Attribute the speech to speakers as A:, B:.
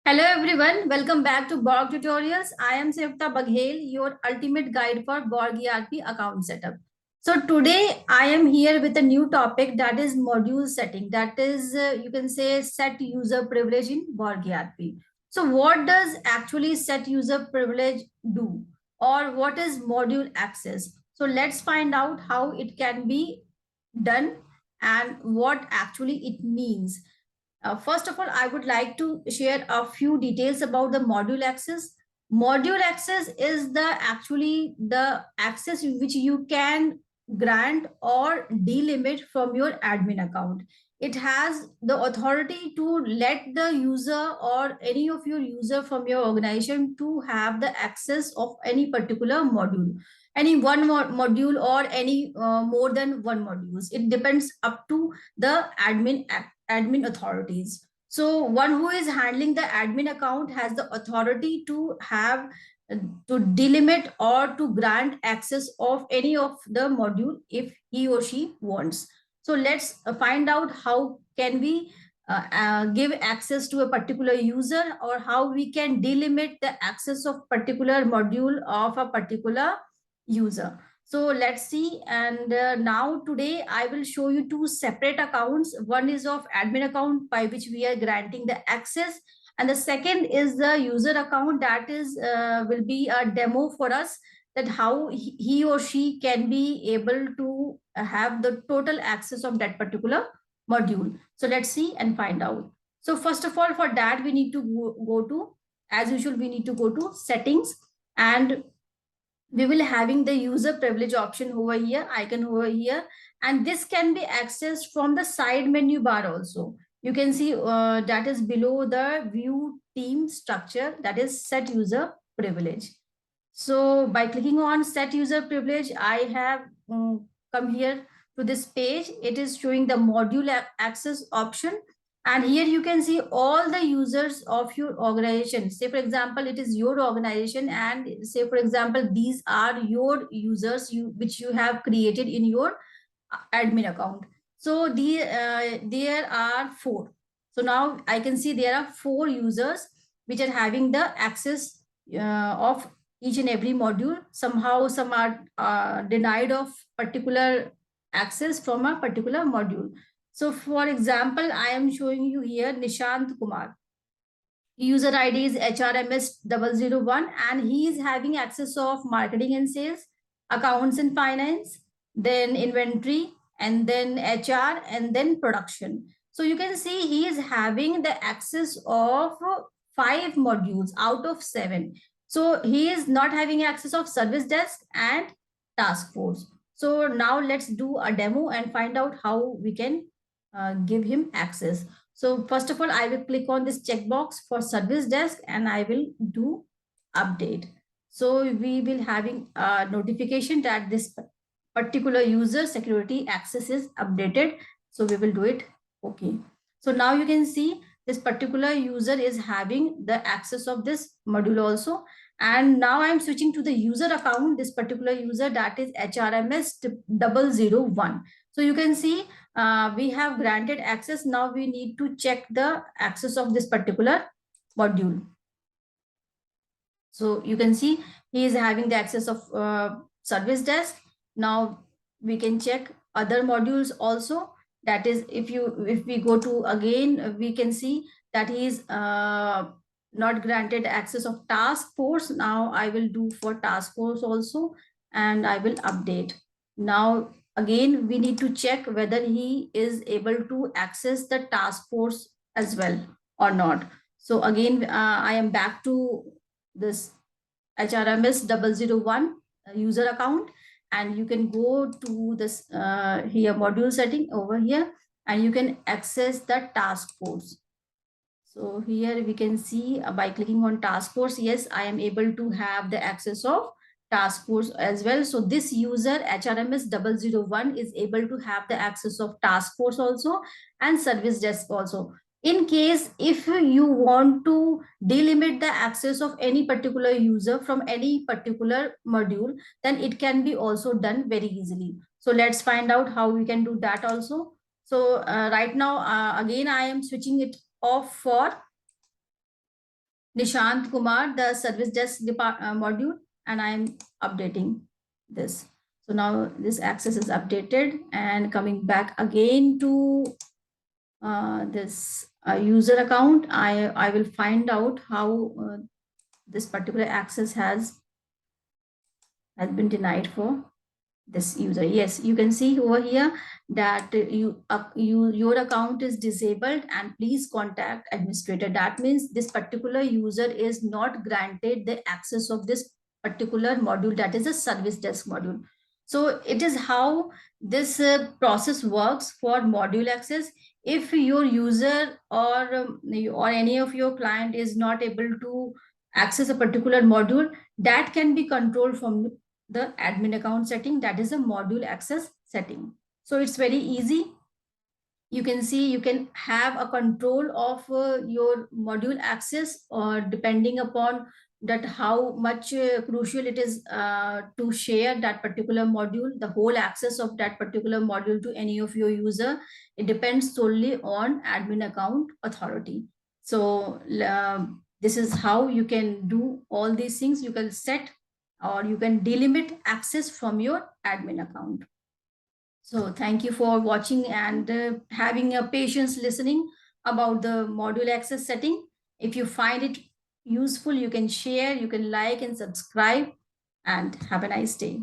A: Hello everyone, welcome back to BORG Tutorials. I am Sanyokta Baghel, your ultimate guide for BORG Erp account setup. So today I am here with a new topic, that is module setting. That is, you can say, set user privilege in BORG Erp. So what does actually set user privilege do, or what is module access? So let's find out how it can be done and what actually it means. First of all, I would like to share a few details about the module access. Module access is actually the access which you can grant or delimit from your admin account. It has the authority to let the user or any of your user from your organization to have the access of any particular module, any one module, or any more than one modules. It depends up to the admin authorities. So one who is handling the admin account has the authority to have to delimit or to grant access of any of the module if he or she wants. So let's find out how can we give access to a particular user, or how we can delimit the access of particular module of a particular user. So let's see. And now today I will show you two separate accounts. One is of admin account by which we are granting the access. And the second is the user account, that is will be a demo for us, that how he or she can be able to have the total access of that particular module. So let's see and find out. So first of all, for that we need to go to, as usual, we need to go to settings, and we will having the user privilege option over here, icon over here, and this can be accessed from the side menu bar also. You can see that is below the view team structure, that is set user privilege. So by clicking on set user privilege, I have come here to this page. It is showing the module access option. And here you can see all the users of your organization. Say, for example, it is your organization, and say, for example, these are your users which you have created in your admin account. So there are four. So now I can see there are four users which are having the access of each and every module. Somehow some are denied of particular access from a particular module. So for example, I am showing you here Nishant Kumar. User ID is HRMS001, and he is having access of marketing and sales, accounts and finance, then inventory, and then HR, and then production. So you can see he is having the access of 5 modules out of 7. So he is not having access of service desk and task force. So now let's do a demo and find out how we can give him access. So first of all, I will click on this checkbox for service desk and I will do update. So we will having a notification that this particular user security access is updated. So we will do it. Okay. So now you can see this particular user is having the access of this module also. And now I'm switching to the user account, this particular user, that is HRMS001. So you can see we have granted access. Now we need to check the access of this particular module. So you can see he is having the access of service desk. Now we can check other modules also. That is, if we go to again, we can see that he is not granted access of task force. Now I will do for task force also, and I will update. Now again, we need to check whether he is able to access the task force as well or not. So again, I am back to this HRMS001 user account, and you can go to this here module setting over here, and you can access the task force. So here we can see by clicking on task force, yes, I am able to have the access of task force as well. So this user HRMS001 is able to have the access of task force also and service desk also. In case if you want to delimit the access of any particular user from any particular module, then it can be also done very easily. So let's find out how we can do that also. So right now, again, I am switching it off for Nishant Kumar, the service desk module, and I'm updating this. So now this access is updated, and coming back again to this user account, I will find out how this particular access has been denied for this user. Yes, you can see over here that your account is disabled and please contact administrator. That means this particular user is not granted the access of this particular module, that is a service desk module. So it is how this process works for module access. If your user or any of your client is not able to access a particular module, that can be controlled from the admin account setting, that is a module access setting. So it's very easy. You can see you can have a control of your module access, or depending upon that how much crucial it is to share that particular module, the whole access of that particular module to any of your user. It depends solely on admin account authority. So this is how you can do all these things. You can set or you can delimit access from your admin account. So thank you for watching and having a patience listening about the module access setting. If you find it useful, you can share, you can like and subscribe, and have a nice day.